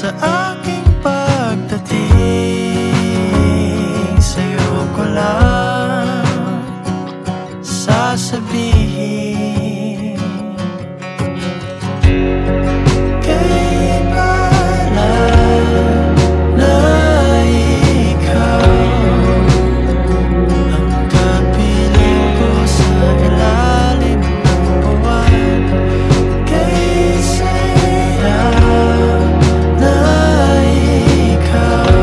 Sa aking pagdating, sa'yo ko lang sasabihin. Kay pala na ikaw ang kapiling ko sa ilalim ng buwan. Kay saya na ikaw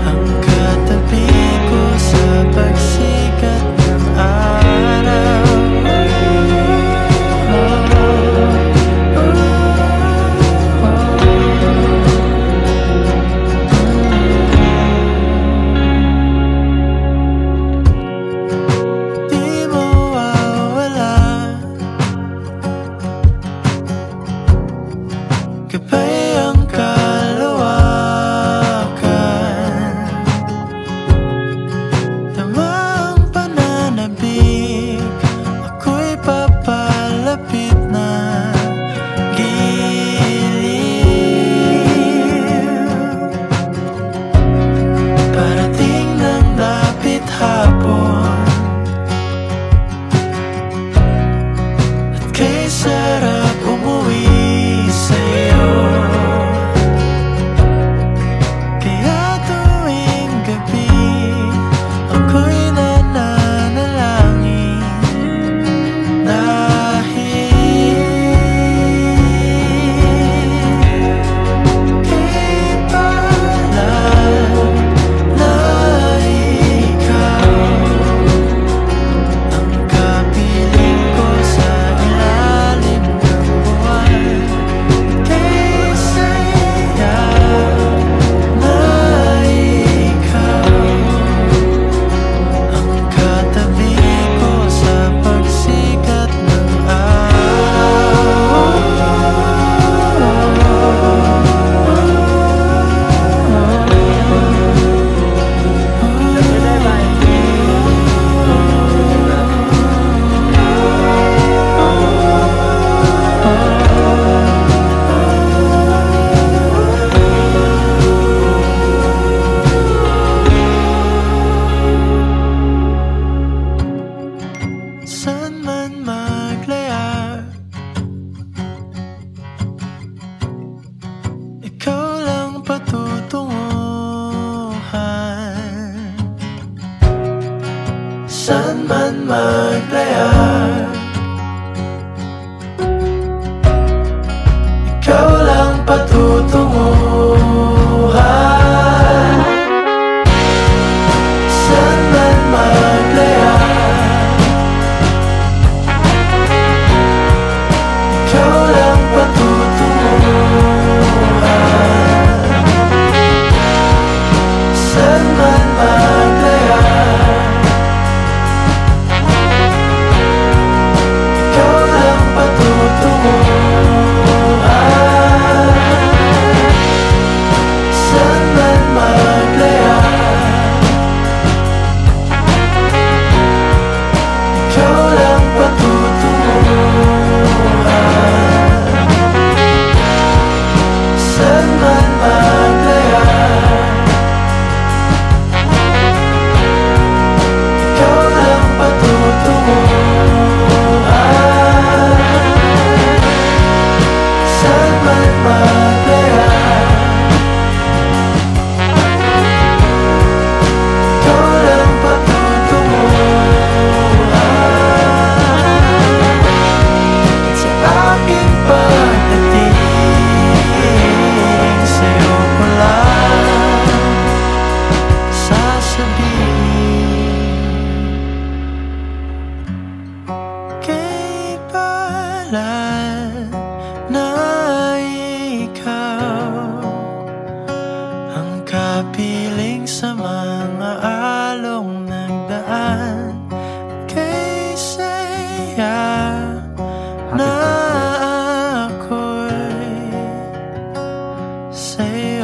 ang katabi ko sa pagsikat ng araw. Di mawawala gabay ang kalawakan, tama ang pananabik, ako'y papalapit na giliw. Parating ng dapit hapon at kay sarap umuwi sa'yo. Kaya tuwing gabi ako'y nananalangin dahil kay pala na ikaw ang kapiling ko sa ilalim ng buwan. Kay saya na ikaw ang katabi ko sa pagsikat ng araw. Saan man maglaya, ikaw lang patutunguhan. Saan man maglaya, ikaw lang patutunguhan. Saan man maglaya, ikaw lang patutunguhan. Saan man maglaya, ikaw lang patutunguhan. Saan man maglaya, ikaw lang patutunguhan. Saan man maglaya, ikaw lang patutunguhan. Saan man maglaya, ikaw lang patutunguhan. Sa aking pagdating, sa'yo ko lang sasabihin. Kay pala na ikaw ang kapiling sa mga along nagdaan. Kay saya na ako'y sa'yo